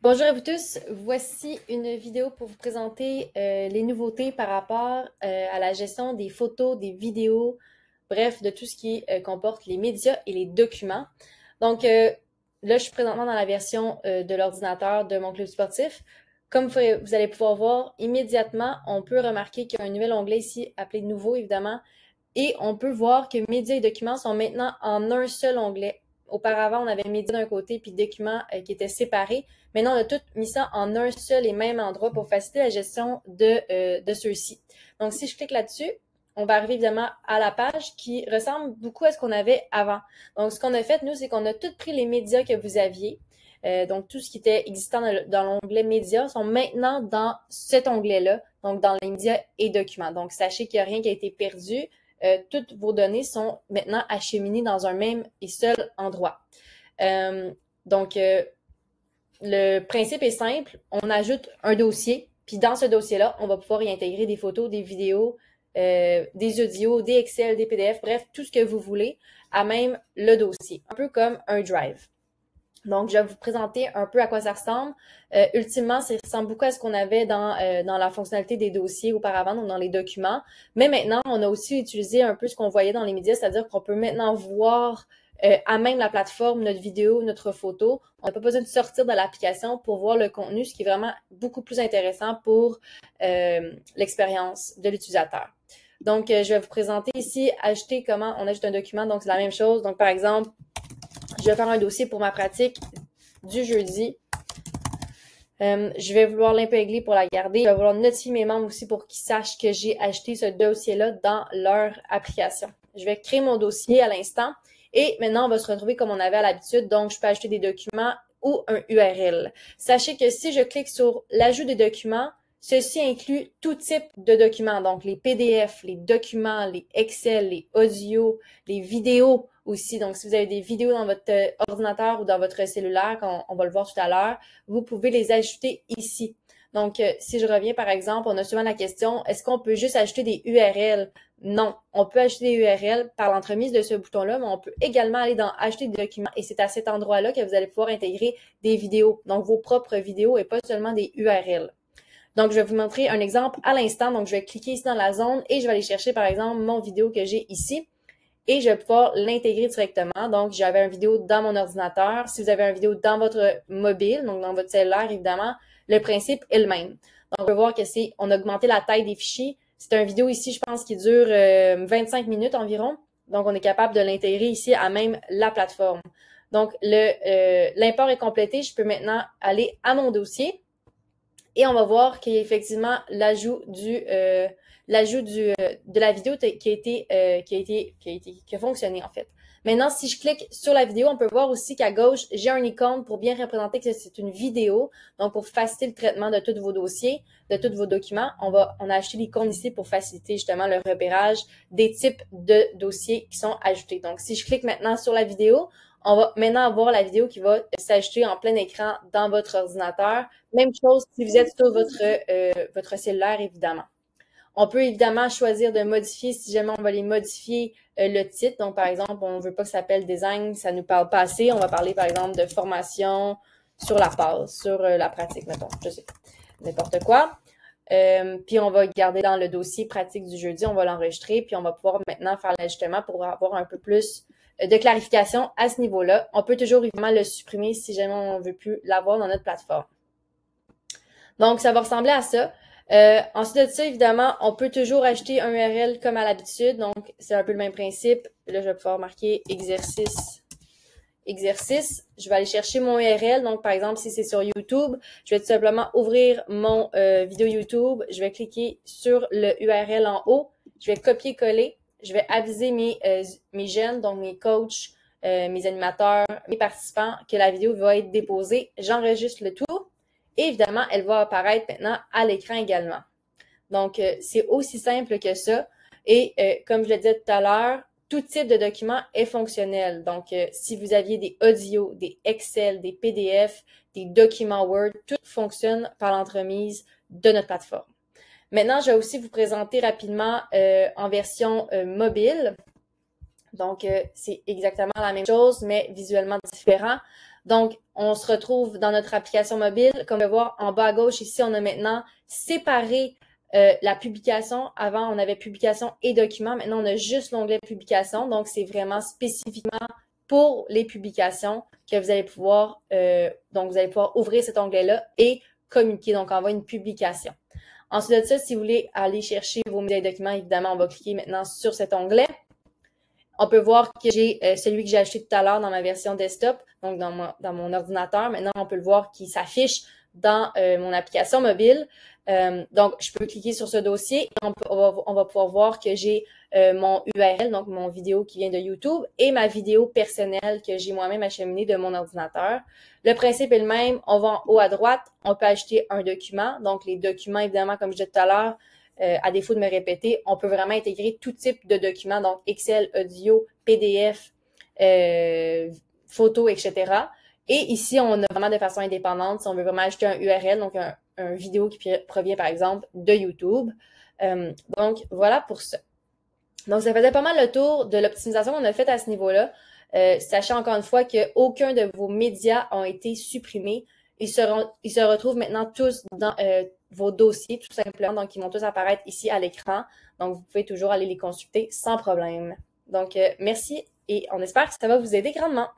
Bonjour à vous tous, voici une vidéo pour vous présenter les nouveautés par rapport à la gestion des photos, des vidéos, bref, de tout ce qui comporte les médias et les documents. Donc là, je suis présentement dans la version de l'ordinateur de mon club sportif. Comme vous allez pouvoir voir, immédiatement, on peut remarquer qu'il y a un nouvel onglet ici appelé Nouveau, évidemment, et on peut voir que médias et documents sont maintenant en un seul onglet. Auparavant, on avait médias d'un côté puis documents qui étaient séparés. Maintenant, on a tout mis ça en un seul et même endroit pour faciliter la gestion de ceux-ci. Donc, si je clique là-dessus, on va arriver évidemment à la page qui ressemble beaucoup à ce qu'on avait avant. Donc, ce qu'on a fait, nous, c'est qu'on a tout pris les médias que vous aviez. Donc, tout ce qui était existant dans l'onglet médias sont maintenant dans cet onglet-là, donc dans les médias et documents. Donc, sachez qu'il n'y a rien qui a été perdu. Toutes vos données sont maintenant acheminées dans un même et seul endroit. Donc, le principe est simple. On ajoute un dossier, puis dans ce dossier-là, on va pouvoir y intégrer des photos, des vidéos, des audios, des Excel, des PDF, bref, tout ce que vous voulez à même le dossier, un peu comme un Drive. Donc, je vais vous présenter un peu à quoi ça ressemble. Ultimement, ça ressemble beaucoup à ce qu'on avait dans la fonctionnalité des dossiers auparavant, donc dans les documents. Mais maintenant, on a aussi utilisé un peu ce qu'on voyait dans les médias, c'est-à-dire qu'on peut maintenant voir à même la plateforme notre vidéo, notre photo. On n'a pas besoin de sortir de l'application pour voir le contenu, ce qui est vraiment beaucoup plus intéressant pour l'expérience de l'utilisateur. Donc, je vais vous présenter ici, ajouter comment on ajoute un document. Donc, c'est la même chose. Donc, par exemple, je vais faire un dossier pour ma pratique du jeudi. Je vais vouloir l'épingler pour la garder. Je vais vouloir notifier mes membres aussi pour qu'ils sachent que j'ai acheté ce dossier-là dans leur application. Je vais créer mon dossier à l'instant et maintenant, on va se retrouver comme on avait à l'habitude. Donc, je peux ajouter des documents ou un URL. Sachez que si je clique sur l'ajout des documents, ceci inclut tout type de documents. Donc, les PDF, les documents, les Excel, les audios, les vidéos aussi. Donc, si vous avez des vidéos dans votre ordinateur ou dans votre cellulaire, on va le voir tout à l'heure, vous pouvez les ajouter ici. Donc, si je reviens, par exemple, on a souvent la question, est-ce qu'on peut juste ajouter des URL? Non, on peut ajouter des URL par l'entremise de ce bouton-là, mais on peut également aller dans Ajouter des documents et c'est à cet endroit-là que vous allez pouvoir intégrer des vidéos, donc vos propres vidéos et pas seulement des URL. Donc, je vais vous montrer un exemple à l'instant. Donc, je vais cliquer ici dans la zone et je vais aller chercher, par exemple, mon vidéo que j'ai ici et je vais pouvoir l'intégrer directement. Donc, j'avais une vidéo dans mon ordinateur. Si vous avez une vidéo dans votre mobile, donc dans votre cellulaire, évidemment, le principe est le même. Donc, on peut voir que on a augmenté la taille des fichiers. C'est une vidéo ici, je pense, qui dure 25 minutes environ. Donc, on est capable de l'intégrer ici à même la plateforme. Donc, l'import est complété. Je peux maintenant aller à mon dossier et on va voir qu'il y a effectivement l'ajout de la vidéo qui a fonctionné en fait. Maintenant, si je clique sur la vidéo, on peut voir aussi qu'à gauche, j'ai un icône pour bien représenter que c'est une vidéo. Donc, pour faciliter le traitement de tous vos dossiers, de tous vos documents, on a acheté l'icône ici pour faciliter justement le repérage des types de dossiers qui sont ajoutés. Donc, si je clique maintenant sur la vidéo, on va maintenant avoir la vidéo qui va s'ajouter en plein écran dans votre ordinateur. Même chose si vous êtes sur votre cellulaire, évidemment. On peut évidemment choisir de modifier, si jamais on va les modifier, le titre. Donc, par exemple, on ne veut pas que ça s'appelle design, ça ne nous parle pas assez. On va parler, par exemple, de formation sur la base, sur la pratique, mettons, je sais, n'importe quoi. Puis, on va garder dans le dossier pratique du jeudi, on va l'enregistrer, puis on va pouvoir maintenant faire l'ajustement pour avoir un peu plus de clarification à ce niveau-là. On peut toujours évidemment le supprimer si jamais on ne veut plus l'avoir dans notre plateforme. Donc, ça va ressembler à ça. Ensuite de ça, évidemment, on peut toujours ajouter un URL comme à l'habitude. Donc, c'est un peu le même principe. Là, je vais pouvoir marquer exercice. Je vais aller chercher mon URL. Donc, par exemple, si c'est sur YouTube, je vais tout simplement ouvrir mon vidéo YouTube. Je vais cliquer sur le URL en haut. Je vais copier-coller. Je vais aviser mes jeunes, donc mes coachs, mes animateurs, mes participants, que la vidéo va être déposée. J'enregistre le tout. Et évidemment, elle va apparaître maintenant à l'écran également. Donc, c'est aussi simple que ça. Et comme je le disais tout à l'heure, tout type de document est fonctionnel. Donc, si vous aviez des audios, des Excel, des PDF, des documents Word, tout fonctionne par l'entremise de notre plateforme. Maintenant, je vais aussi vous présenter rapidement en version mobile. Donc, c'est exactement la même chose, mais visuellement différent. Donc, on se retrouve dans notre application mobile. Comme vous pouvez voir en bas à gauche, ici, on a maintenant séparé la publication. Avant, on avait publication et documents. Maintenant, on a juste l'onglet publication. Donc, c'est vraiment spécifiquement pour les publications que vous allez pouvoir, ouvrir cet onglet-là et communiquer. Donc, envoyer une publication. Ensuite de ça, si vous voulez aller chercher vos médias et documents, évidemment, on va cliquer maintenant sur cet onglet. On peut voir que j'ai celui que j'ai acheté tout à l'heure dans ma version desktop, donc dans mon ordinateur. Maintenant, on peut le voir qui s'affiche dans mon application mobile. Donc, je peux cliquer sur ce dossier et on va pouvoir voir que j'ai mon URL, donc mon vidéo qui vient de YouTube, et ma vidéo personnelle que j'ai moi-même acheminée de mon ordinateur. Le principe est le même. On va en haut à droite. On peut acheter un document. Donc, les documents, évidemment, comme je disais tout à l'heure, à défaut de me répéter, on peut vraiment intégrer tout type de documents, donc Excel, audio, PDF, photos, etc. Et ici, on a vraiment de façon indépendante, si on veut vraiment ajouter un URL, donc un vidéo qui provient par exemple de YouTube. Donc, voilà pour ça. Donc, ça faisait pas mal le tour de l'optimisation qu'on a faite à ce niveau-là. Sachez encore une fois qu'aucun de vos médias ont été supprimés. Ils se retrouvent maintenant tous dans vos dossiers, tout simplement. Donc, ils vont tous apparaître ici à l'écran. Donc, vous pouvez toujours aller les consulter sans problème. Donc, merci et on espère que ça va vous aider grandement.